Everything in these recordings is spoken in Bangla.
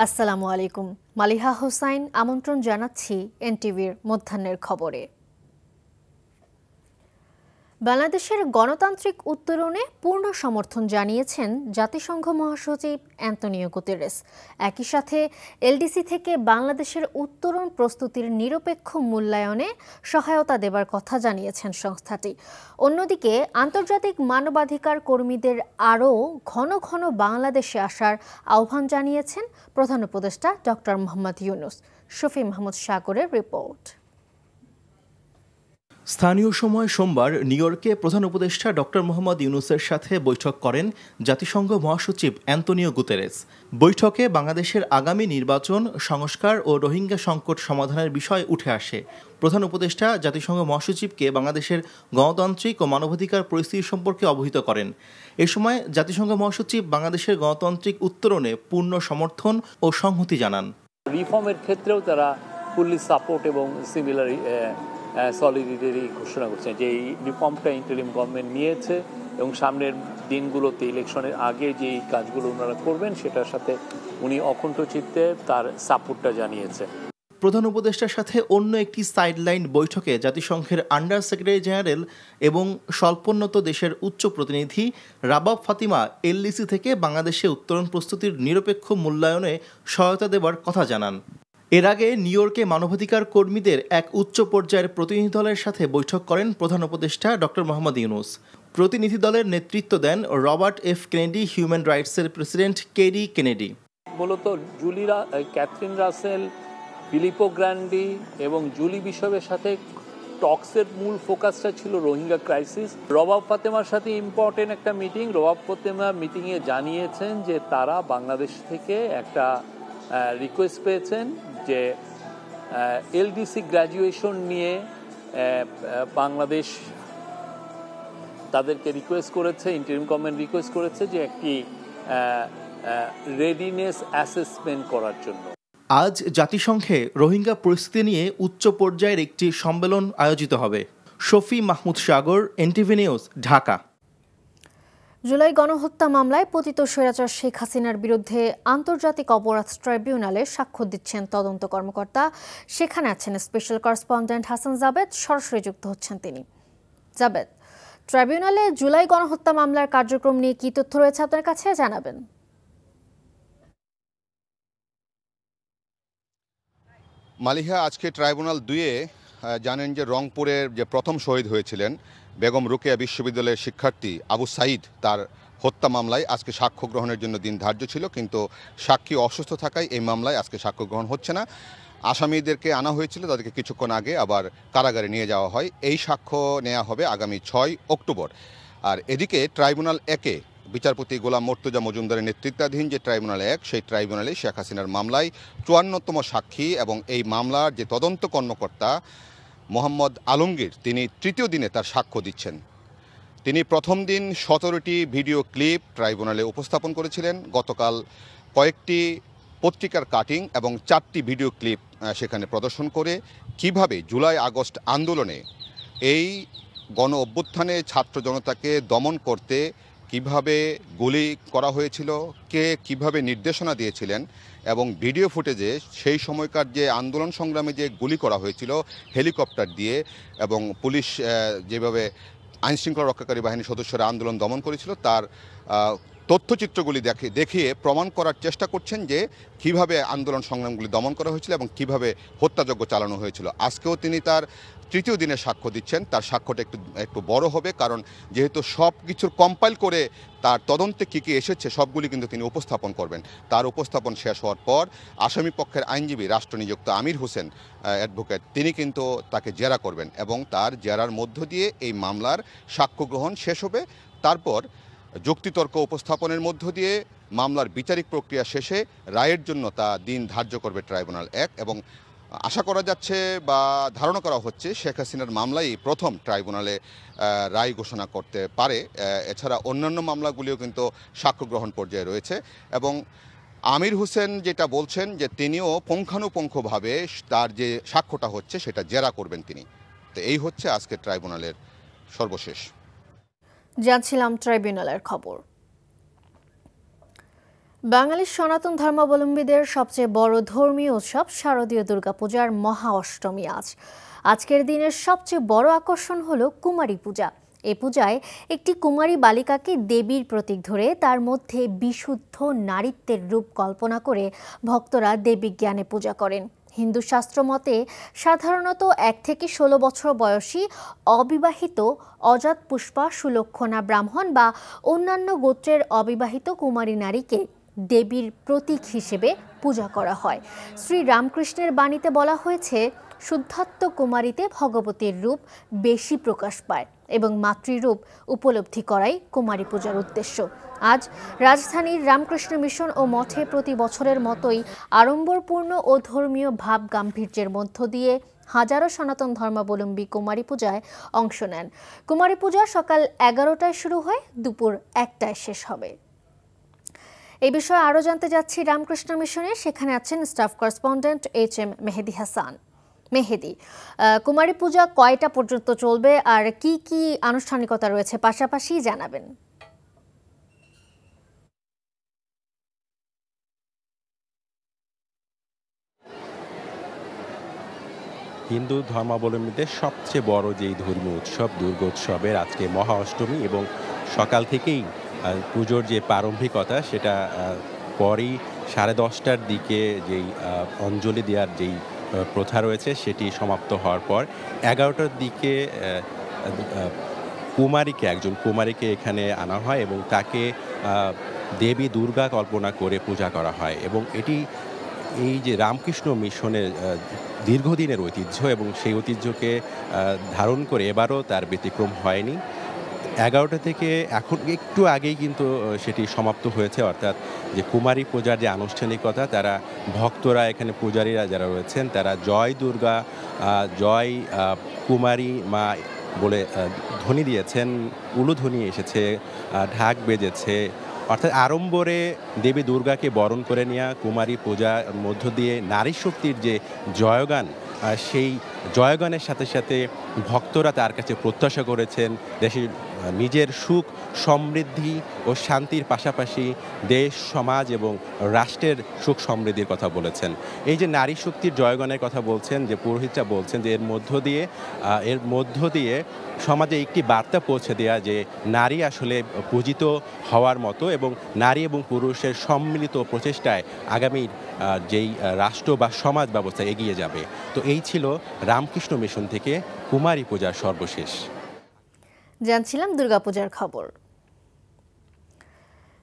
আসসালামু আলাইকুম। মালিহা হোসাইন আমন্ত্রণ জানাচ্ছি এনটিভির মধ্যাহ্নের খবরে। বাংলাদেশের গণতান্ত্রিক উত্তরণে পূর্ণ সমর্থন জানিয়েছেন জাতিসংঘ মহাসচিব অ্যান্তোনিও গুতেরেস। একই সাথে এলডিসি থেকে বাংলাদেশের উত্তরণ প্রস্তুতির নিরপেক্ষ মূল্যায়নে সহায়তা দেবার কথা জানিয়েছেন সংস্থাটি। অন্যদিকে আন্তর্জাতিক মানবাধিকার কর্মীদের আরও ঘন ঘন বাংলাদেশে আসার আহ্বান জানিয়েছেন প্রধান উপদেষ্টা ডক্টর মোহাম্মদ ইউনূস। শফি মাহমুদ সাগরের রিপোর্ট। স্থানীয় সময় সোমবার নিউ ইয়র্কে প্রধান উপদেষ্টা ডক্টর মোহাম্মদ ইউনূসের সাথে বৈঠক করেন জাতিসংঘ মহাসচিব অ্যান্তোনিও গুতেরেস। বৈঠকে বাংলাদেশের আগামী নির্বাচন, সংস্কার ও রোহিঙ্গা সংকট সমাধানের বিষয় উঠে আসে। প্রধান উপদেষ্টা জাতিসংঘ মহাসচিবকে বাংলাদেশের গণতান্ত্রিক ও মানবাধিকার পরিস্থিতি সম্পর্কে অবহিত করেন। এ সময় জাতিসংঘ মহাসচিব বাংলাদেশের গণতান্ত্রিক উত্তরণে পূর্ণ সমর্থন ও সংহতি জানান। রিফর্মের ক্ষেত্রেও তারা ফুললি সাপোর্ট এবং সিমিলার সলিডারিটি ঘোষণা করছেন যে এই রিফর্মটা ইন্টারিম গভর্নমেন্ট নিয়েছে এবং সামনের দিনগুলোতে ইলেকশনের আগে যে কাজগুলো ওনারা করবেন সেটার সাথে উনি অকুণ্ঠ চিত্তে তার সাপোর্টটা জানিয়েছে। প্রধান উপদেষ্টার সাথে অন্য একটি সাইডলাইন বৈঠকে জাতিসংঘের আন্ডার সেক্রেটারি জেনারেল এবং স্বল্পোন্নত দেশের উচ্চ প্রতিনিধি রাবাব ফাতিমা এলডিসি থেকে বাংলাদেশে উত্তরণ প্রস্তুতির নিরপেক্ষ মূল্যায়নে সহায়তা দেবার কথা জানান। এর আগে নিউ ইয়র্কে মানবাধিকার কর্মীদের এক উচ্চ পর্যায়ের প্রতিনিধি দলের সাথে বৈঠক করেন প্রধান উপদেষ্টা ডক্টর মোহাম্মদ ইউনূস। প্রতিনিধি দলের নেতৃত্ব দেন রবার্ট এফ কেনেডি, হিউম্যান রাইটসের প্রেসিডেন্ট কেরি কেনেডি। মূলত ক্যাথরিন রাসেল, ফিলিপো গ্র্যান্ডি এবং জুলি বিশপের সাথে টক্সের মূল ফোকাসটা ছিল রোহিঙ্গা ক্রাইসিস। রবাব ফাতেমার সাথে ইম্পর্টেন্ট একটা মিটিং। রবাব ফাতেমা মিটিংয়ে জানিয়েছেন যে তারা বাংলাদেশ থেকে একটা রিকোয়েস্ট পেয়েছেন যে এলডিসি গ্র্যাজুয়েশন নিয়ে বাংলাদেশ তাদেরকে রিকোয়েস্ট করেছে, ইন্টারিম গভর্নমেন্ট রিকোয়েস্ট করেছে যে একটি রেডিনেস অ্যাসেসমেন্ট করার জন্য। আজ জাতিসংঘে রোহিঙ্গা পরিস্থিতি নিয়ে উচ্চ পর্যায়ের একটি সম্মেলন আয়োজিত হবে। শফি মাহমুদ সাগর, এনটিভি নিউজ, ঢাকা। জুলাই গণহত্যা মামলায় পতিত স্বৈরাচার শেখ হাসিনার বিরুদ্ধে আন্তর্জাতিক অপরাধ ট্রাইব্যুনালে সাক্ষ্য দিচ্ছেন তদন্ত কর্মকর্তা। সেখানে আছেন স্পেশাল করেসপন্ডেন্ট হাসান জাবেদ, সরাসরি যুক্ত হচ্ছেন তিনি। জাবেদ, ট্রাইব্যুনালে জুলাই গণহত্যা মামলার কার্যক্রম নিয়ে কি তথ্য রয়েছে আপনার কাছে, জানাবেন। মালিহা, আজকে ট্রাইব্যুনাল 2-এ জানেন যে রংপুরের যে প্রথম শহীদ হয়েছিলেন বেগম রোকেয়া বিশ্ববিদ্যালয়ের শিক্ষার্থী আবু সাইদ, তার হত্যা মামলায় আজকে সাক্ষ্য গ্রহণের জন্য দিন ধার্য ছিল, কিন্তু সাক্ষী অসুস্থ থাকায় এই মামলায় আজকে সাক্ষ্য গ্রহণ হচ্ছে না। আসামিদেরকে আনা হয়েছিল, তাদেরকে কিছুক্ষণ আগে আবার কারাগারে নিয়ে যাওয়া হয়। এই সাক্ষ্য নেওয়া হবে আগামী 6 অক্টোবর। আর এদিকে ট্রাইব্যুনাল 1-এ বিচারপতি গোলাম মর্তুজা মজুমদারের নেতৃত্বাধীন যে ট্রাইব্যুনাল 1, সেই ট্রাইব্যুনালে শেখ হাসিনার মামলায় 54তম সাক্ষী এবং এই মামলার যে তদন্ত কর্মকর্তা মোহাম্মদ আলমগীর, তিনি তৃতীয় দিনে তার সাক্ষ্য দিচ্ছেন। তিনি প্রথম দিন 17টি ভিডিও ক্লিপ ট্রাইব্যুনালে উপস্থাপন করেছিলেন। গতকাল কয়েকটি পত্রিকার কাটিং এবং 4টি ভিডিও ক্লিপ সেখানে প্রদর্শন করে কিভাবে জুলাই আগস্ট আন্দোলনে এই গণ অভ্যুত্থানে ছাত্র জনতাকে দমন করতে কিভাবে গুলি করা হয়েছিল, কে কিভাবে নির্দেশনা দিয়েছিলেন, এবং ভিডিও ফুটেজে সেই সময়কার যে আন্দোলন সংগ্রামে যে গুলি করা হয়েছিল হেলিকপ্টার দিয়ে এবং পুলিশ যেভাবে আইনশৃঙ্খলা রক্ষাকারী বাহিনীর সদস্যরা আন্দোলন দমন করেছিল তার তথ্যচিত্রগুলি দেখিয়ে প্রমাণ করার চেষ্টা করছেন যে কিভাবে আন্দোলন সংগ্রামগুলি দমন করা হয়েছিল এবং কিভাবে হত্যাযজ্ঞ চালানো হয়েছিল। আজকেও তিনি তার তৃতীয় দিনে সাক্ষ্য দিচ্ছেন। তার সাক্ষ্যটা একটু বড় হবে, কারণ যেহেতু সব কিছুর কম্পাইল করে তার তদন্তে কী কী এসেছে সবগুলি কিন্তু তিনি উপস্থাপন করবেন। তার উপস্থাপন শেষ হওয়ার পর আসামি পক্ষের আইনজীবী রাষ্ট্রনিযুক্ত আমির হোসেন অ্যাডভোকেট, তিনি কিন্তু তাকে জেরা করবেন এবং তার জেরার মধ্য দিয়ে এই মামলার সাক্ষ্য গ্রহণ শেষ হবে। তারপর যুক্তিতর্ক উপস্থাপনের মধ্য দিয়ে মামলার বিচারিক প্রক্রিয়া শেষে রায়ের জন্য তা দিন ধার্য করবে ট্রাইব্যুনাল 1 এবং আশা করা যাচ্ছে বা ধারণা করা হচ্ছে শেখ হাসিনার মামলাই প্রথম ট্রাইব্যুনালে রায় ঘোষণা করতে পারে। এছাড়া অন্যান্য মামলাগুলিও কিন্তু সাক্ষ্য গ্রহণ পর্যায়ে রয়েছে এবং আমির হোসেন যেটা বলছেন যে তিনিও পুঙ্খানুপুঙ্খভাবে তার যে সাক্ষ্যটা হচ্ছে সেটা জেরা করবেন তিনি। তো এই হচ্ছে আজকে ট্রাইব্যুনালের সর্বশেষ। জানছিলাম ট্রাইব্যুনালের খবর। বাঙালি সনাতন ধর্মাবলম্বীদের সবচেয়ে বড় ধর্মীয় উৎসব শারদীয় দুর্গাপূজার মহা অষ্টমী আজকের দিনের সবচেয়ে বড় আকর্ষণ হলো কুমারী পূজা। এ পূজায় একটি কুমারী বালিকাকে দেবীর প্রতীক ধরে তার মধ্যে বিশুদ্ধ নারীত্বের রূপ কল্পনা করে ভক্তরা দেবী জ্ঞানে পূজা করেন। হিন্দু শাস্ত্র মতে সাধারণত 1 থেকে 16 বছর বয়সী অবিবাহিত অজাত পুষ্পা সুলক্ষণা ব্রাহ্মণ বা অন্যান্য গোত্রের অবিবাহিত কুমারী নারীকে দেবীর প্রতীক হিসেবে পূজা করা হয়। শ্রী রামকৃষ্ণের বাণীতে বলা হয়েছে, শুদ্ধাত্ম কুমারীতে ভগবতীর রূপ বেশি প্রকাশ পায় এবং মাতৃরূপ উপলব্ধি করাই কুমারী পূজার উদ্দেশ্য। আজ রাজধানীর রামকৃষ্ণ মিশন ও মঠে প্রতি বছরের মতোই আড়ম্বরপূর্ণ ও ধর্মীয় ভাব গাম্ভীর্যের মধ্য দিয়ে হাজারো সনাতন ধর্মাবলম্বী কুমারী পূজায় অংশ নেন। কুমারী পূজা সকাল 11টায় শুরু হয়, দুপুর 1টায় শেষ হবে। এই বিষয়ে আরও জানতে যাচ্ছি রামকৃষ্ণ মিশনে, সেখানে আছেন staff correspondent HM Mehedi Hasan. মেহেদি, কুমারী পূজা কয়টা পর্যন্ত চলবে আর কি কি আনুষ্ঠানিকতা রয়েছে পাশাপাশি জানাবেন। হিন্দু ধর্মাবলম্বীদের সবচেয়ে বড় যেই ধর্মীয় উৎসব দুর্গোৎসবের আজকে মহা অষ্টমী এবং সকাল থেকেই পুজোর যে প্রারম্ভিকতা সেটা পরেই 10:30টার দিকে যেই অঞ্জলি দেওয়ার যেই প্রথা রয়েছে সেটি সমাপ্ত হওয়ার পর 11টার দিকে একজন কুমারীকে এখানে আনা হয় এবং তাকে দেবী দুর্গা কল্পনা করে পূজা করা হয় এবং এই যে রামকৃষ্ণ মিশনের দীর্ঘদিনের ঐতিহ্য এবং সেই ঐতিহ্যকে ধারণ করে এবারও তার ব্যতিক্রম হয়নি। 11টা থেকে এখন একটু আগেই কিন্তু সেটি সমাপ্ত হয়েছে, অর্থাৎ যে কুমারী পূজার যে আনুষ্ঠানিকতা, তারা ভক্তরা এখানে পূজারীরা যারা রয়েছেন তারা জয় দুর্গা জয় কুমারী মা বলে ধ্বনি দিয়েছেন, উলুধ্বনি এসেছে, ঢাক বেজেছে, অর্থাৎ আড়ম্বরে দেবী দুর্গাকে বরণ করে নেওয়া কুমারী পূজার মধ্য দিয়ে নারী শক্তির যে জয়গান, সেই জয়গানের সাথে সাথে ভক্তরা তার কাছে প্রত্যাশা করেছেন দেশের নিজের সুখ সমৃদ্ধি ও শান্তির পাশাপাশি দেশ সমাজ এবং রাষ্ট্রের সুখ সমৃদ্ধির কথা বলেছেন। এই যে নারী শক্তির জয়গানের কথা বলছেন, যে পুরোহিতরা বলছেন যে এর মধ্য দিয়ে সমাজে একটি বার্তা পৌঁছে দেওয়া যে নারী আসলে পূজিত হওয়ার মতো এবং নারী এবং পুরুষের সম্মিলিত প্রচেষ্টায় আগামীর যেই রাষ্ট্র বা সমাজ ব্যবস্থা এগিয়ে যাবে। তো এই ছিল রামকৃষ্ণ মিশন থেকে কুমারী পূজার সর্বশেষ। জানছিলাম দুর্গাপূজার খবর।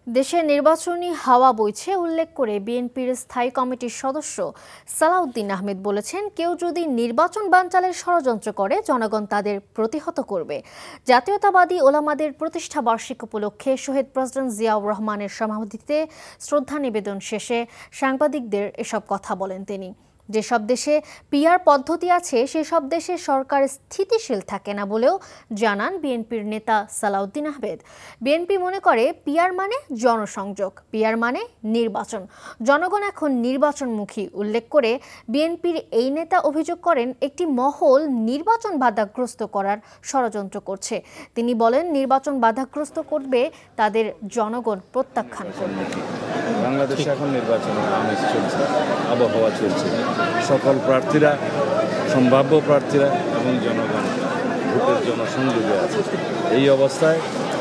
দেশে নির্বাচনী হাওয়া বইছে উল্লেখ করে বিএনপির স্থায়ী কমিটির সদস্য সালাউদ্দিন আহমেদ বলেছেন, কেউ যদি নির্বাচন বানচালের ষড়যন্ত্র করে জনগণ তাদের প্রতিহত করবে। জাতীয়তাবাদী ওলামাদের প্রতিষ্ঠা বার্ষিক উপলক্ষে শহীদ প্রেসিডেন্ট জিয়াউর রহমানের সমাধিতে শ্রদ্ধা নিবেদন শেষে সাংবাদিকদের এসব কথা বলেন তিনি। যেসব দেশে পিআর পদ্ধতি আছে সেসব দেশে সরকার স্থিতিশীল থাকে না বলেও জানান বিএনপির নেতা সালাউদ্দিন আহমেদ। বিএনপি মনে করে পিআর মানে জনসংযোগ, পিআর মানে নির্বাচন, জনগণ এখন নির্বাচনমুখী উল্লেখ করে বিএনপির এই নেতা অভিযোগ করেন একটি মহল নির্বাচন বাধাগ্রস্ত করার ষড়যন্ত্র করছে। তিনি বলেন, নির্বাচন বাধাগ্রস্ত করবে তাদের জনগণ প্রত্যাখ্যান করবে। বাংলাদেশে এখন নির্বাচনের আমেজ চলছে, আবহাওয়া চলছে, সকল প্রার্থীরা সম্ভাব্য প্রার্থীরা এবং জনগণ ভোটের জনসংযোগে আছে। এই অবস্থায়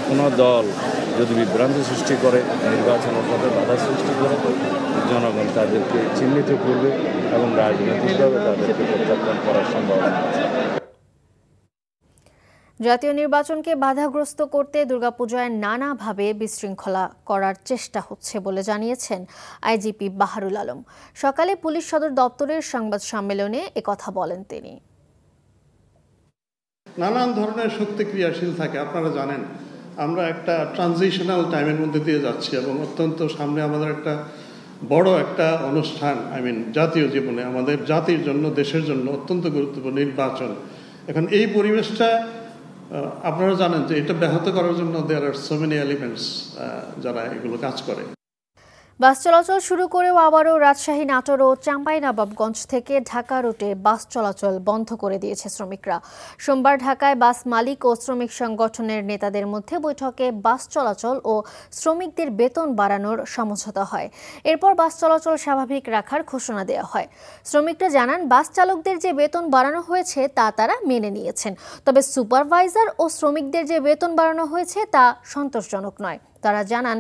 কোনো দল যদি বিভ্রান্তি সৃষ্টি করে, নির্বাচনের পথে বাধা সৃষ্টি করে, জনগণ তাদেরকে চিহ্নিত করবে এবং রাজনৈতিকভাবে তাদেরকে প্রত্যাখ্যান করার সম্ভাবনা আছে। জাতীয় নির্বাচনকে বাধাগ্রস্ত করতে দুর্গাপূজায় নানাভাবে বিশৃঙ্খলা করার চেষ্টা হচ্ছে বলে জানিয়েছেন আইজিপি বাহারুল আলম। সকালে পুলিশ সদর দপ্তরের সংবাদ সম্মেলনে একথা বলেন তিনি। নানান ধরনের শক্তি ক্রিয়াশীল থাকে, আপনারা জানেন। আমরা একটা ট্রানজিশনাল টাইমের মধ্যে দিয়ে যাচ্ছি এবং অত্যন্ত সামনে আমাদের একটা বড় একটা অনুষ্ঠান, জাতীয় জীবনে আমাদের জাতির জন্য, দেশের জন্য অত্যন্ত গুরুত্বপূর্ণ নির্বাচন। এখন এই পরিবেশটা আপনারা জানেন যে এটা ব্যাহত করার জন্য দেয়ার আর সো মেনি এলিমেন্টস যারা এগুলো কাজ করে। বাস চলাচল শুরু করেও আবারও রাজশাহী, নাটোর ও চাঁপাইনবাবগঞ্জ থেকে ঢাকা রুটে বাস চলাচল বন্ধ করে দিয়েছে শ্রমিকরা। সোমবার ঢাকায় বাস মালিক ও শ্রমিক সংগঠনের নেতাদের মধ্যে বৈঠকে বাস চলাচল ও শ্রমিকদের বেতন বাড়ানোর সমঝোতা হয়। এরপর বাস চলাচল স্বাভাবিক রাখার ঘোষণা দেওয়া হয়। শ্রমিকরা জানান, বাস চালকদের যে বেতন বাড়ানো হয়েছে তা তারা মেনে নিয়েছেন, তবে সুপারভাইজার ও শ্রমিকদের যে বেতন বাড়ানো হয়েছে তা সন্তোষজনক নয়। তারা জানান,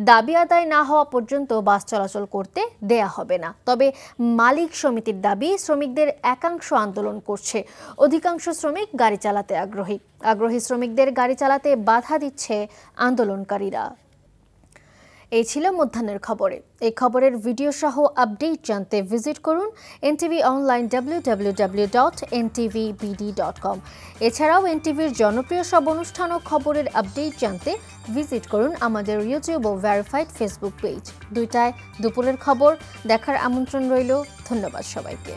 দাবি আদায় না হওয়া পর্যন্ত বাস চলাচল করতে দেয়া হবে না। তবে মালিক সমিতির দাবি, শ্রমিকদের একাংশ আন্দোলন করছে। অধিকাংশ শ্রমিক গাড়ি চালাতে আগ্রহী শ্রমিকদের গাড়ি চালাতে বাধা দিচ্ছে আন্দোলনকারীরা। এই ছিল মধ্যাহ্নের খবরে। এই খবরের ভিডিও সহ আপডেট জানতে ভিজিট করুন এনটিভি অনলাইন www.ntvbd.com। এছাড়াও এনটিভির জনপ্রিয় সব অনুষ্ঠান ও খবরের আপডেট জানতে ভিজিট করুন আমাদের ইউটিউব ও ভেরিফাইড ফেসবুক পেজ। 2টায় দুপুরের খবর দেখার আমন্ত্রণ রইল। ধন্যবাদ সবাইকে।